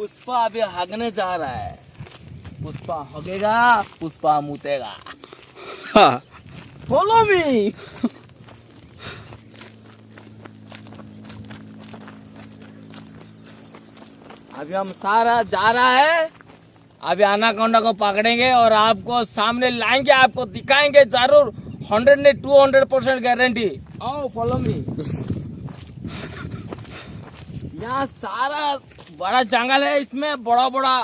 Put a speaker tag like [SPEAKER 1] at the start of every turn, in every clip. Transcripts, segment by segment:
[SPEAKER 1] पुष्पा अभी हगने जा रहा है। पुष्पा हगेगा, पुष्पा मुतेगा। Follow me. अभी हम सारा जा रहा है। अभी अनाकोंडा को पकड़ेंगे और आपको सामने लाएंगे, आपको दिखाएंगे जरूर। 100 ने 200% गारंटी। आओ फॉलो मी। यहाँ सारा बड़ा जंगल है, इसमें बड़ा बड़ा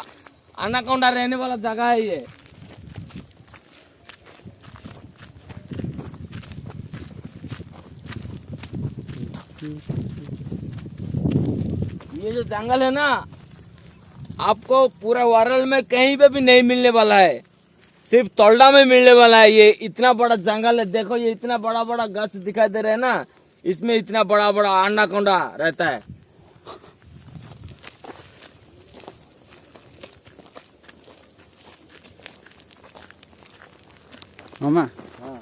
[SPEAKER 1] अनाकोंडा रहने वाला जगह है ये। ये जो जंगल है ना, आपको पूरा वर्ल्ड में कहीं पे भी नहीं मिलने वाला है, सिर्फ तोल्डा में मिलने वाला है। ये इतना बड़ा जंगल है, देखो ये इतना बड़ा बड़ा गाछ दिखाई दे रहा है ना, इसमें इतना बड़ा बड़ा अनाकोंडा रहता है।
[SPEAKER 2] मामा
[SPEAKER 1] हाँ,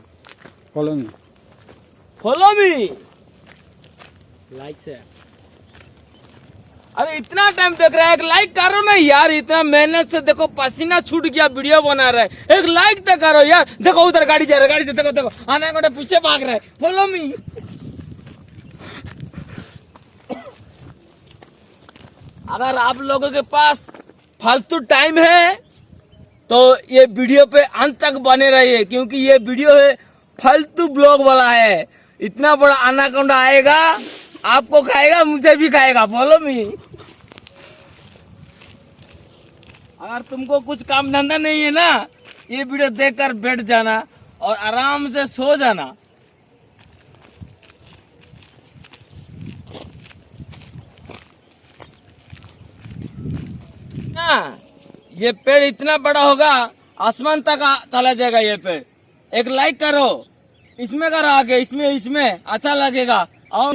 [SPEAKER 2] follow me.
[SPEAKER 1] Follow me. Like से। अरे इतना टाइम देख रहा है, एक लाइक करो ना यार। इतना मेहनत से देखो, पसीना छूट गया, वीडियो बना रहा है, एक लाइक तो करो यार। देखो उधर गाड़ी जा रहा है, गाड़ी से देखो देखो अनाकोंडा पीछे भाग रहा है। Follow me. अगर आप लोगों के पास फालतू टाइम है तो ये वीडियो पे अंत तक बने रहिए, क्योंकि ये वीडियो है फालतू ब्लॉग वाला है। इतना बड़ा अनाकोंडा आएगा, आपको खाएगा, मुझे भी खाएगा। Follow me. अगर तुमको कुछ काम धंधा नहीं है ना, ये वीडियो देखकर बैठ जाना और आराम से सो जाना। ना ये पेड़ इतना बड़ा होगा, आसमान तक चला जाएगा ये पेड़। एक लाइक करो, इसमें करो आगे, इसमें इसमें अच्छा लगेगा। आओ।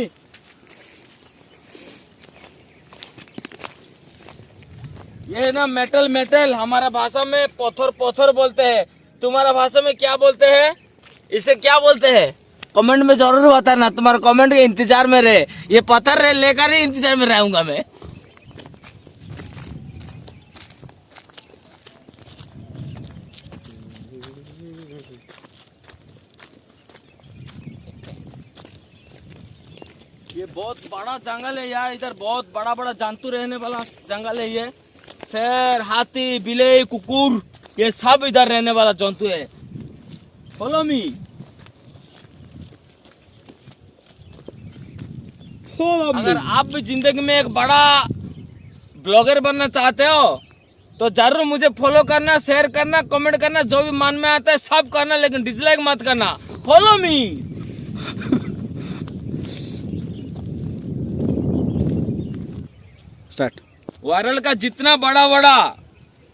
[SPEAKER 1] ये ना मेटल मेटल, हमारा भाषा में पत्थर पत्थर बोलते हैं। तुम्हारा भाषा में क्या बोलते हैं? इसे क्या बोलते हैं? कमेंट में जरूर बताना। तुम्हारे कमेंट के इंतजार में रहे। ये पत्थर लेकर ही इंतजार में रहूंगा मैं। ये बहुत बड़ा जंगल है यार, इधर बहुत बड़ा बड़ा जंतु रहने वाला जंगल है ये। शेर, हाथी, बिल्ली, कुकुर, ये सब इधर रहने वाला जंतु है। Follow me. अगर आप भी जिंदगी में एक बड़ा ब्लॉगर बनना चाहते हो तो जरूर मुझे फॉलो करना, शेयर करना, कमेंट करना, जो भी मन में आता है सब करना, लेकिन डिसलाइक मत करना। Follow me.
[SPEAKER 2] स्टार्ट।
[SPEAKER 1] वर्ल्ड का जितना बड़ा बड़ा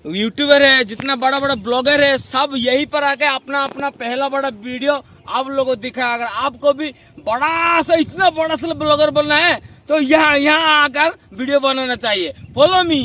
[SPEAKER 1] यूट्यूबर है, जितना बड़ा बड़ा ब्लॉगर है, सब यहीं पर आके अपना अपना पहला बड़ा वीडियो आप लोगों को दिखाया। अगर आपको भी बड़ा सा, इतना बड़ा सा ब्लॉगर बनना है तो यहाँ आकर वीडियो बनाना चाहिए। Follow me.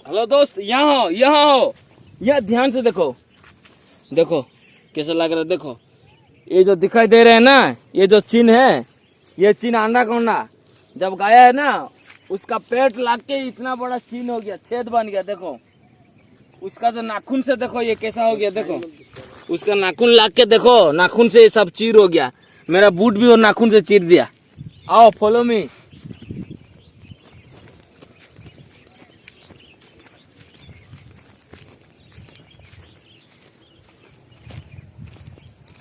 [SPEAKER 1] हेलो दोस्त, यहाँ हो, यहाँ हो, यहाँ ध्यान से देखो। देखो कैसा लग रहा है, देखो ये जो दिखाई दे रहे हैं ना, ये जो चिन्ह है, ये चिन्ह अनाकोंडा जब गाया है ना, उसका पेट लाग के इतना बड़ा चिन्ह हो गया, छेद बन गया। देखो उसका जो नाखून से देखो ये कैसा हो गया, देखो उसका नाखून लाग के देखो, नाखून से ये सब चीर हो गया। मेरा बूट भी वो नाखून से चीर दिया। आओ फॉलो मी।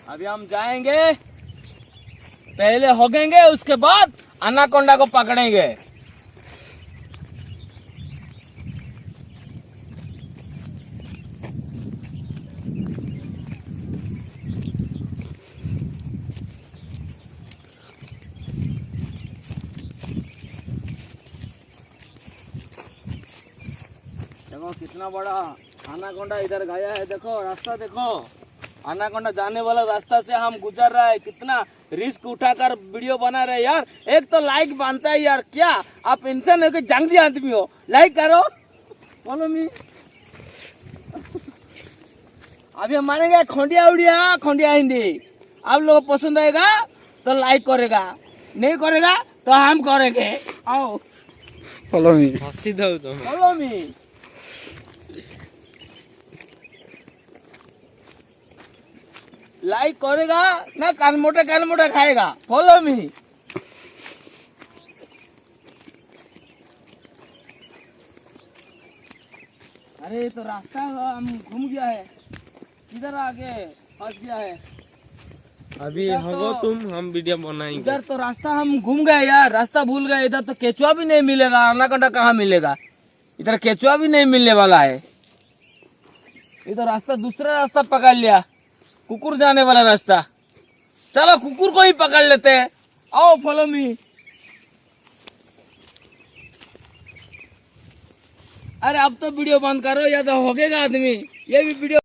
[SPEAKER 1] अभी हम जाएंगे, पहले होगेंगे, उसके बाद अनाकोंडा को पकड़ेंगे। देखो कितना बड़ा अनाकोंडा इधर गया है, देखो रास्ता देखो। अनाकोंडा जाने वाला रास्ता से हम गुजर रहे हैं, कितना रिस्क उठाकर वीडियो बना रहे हैं यार। एक तो लाइक बनता है यार, क्या आप इंसान हो कि जंगली आदमी हो? लाइक करो, फॉलो मी। अभी हम मानेंगे खोंडिया उड़िया, खोंडिया हिंदी। आप लोगों को पसंद आएगा तो लाइक करेगा, नहीं करेगा तो हम करेंगे। आओ
[SPEAKER 2] फॉलो मी।
[SPEAKER 3] हसी दो तुम।
[SPEAKER 1] Follow me. लाइक करेगा ना, कान मोटा खाएगा। Follow me. अरे ये तो रास्ता हम घूम गया है, किधर आगे फंस गया है।
[SPEAKER 3] अभी
[SPEAKER 1] इधर
[SPEAKER 3] होगो
[SPEAKER 1] तो-
[SPEAKER 3] तुम, हम वीडियो बनाएंगे।
[SPEAKER 1] इधर तो रास्ता हम घूम गए यार, रास्ता भूल गए। इधर तो केचुआ भी नहीं मिलेगा, अनाकोंडा कहाँ मिलेगा? इधर केचुआ भी नहीं मिलने वाला है। इधर रास्ता दूसरा रास्ता पकड़ लिया, कुकुर जाने वाला रास्ता। चलो कुकुर को ही पकड़ लेते हैं, आओ फॉलो मी। अरे अब तो वीडियो बंद करो या तो होगेगा आदमी। ये भी वीडियो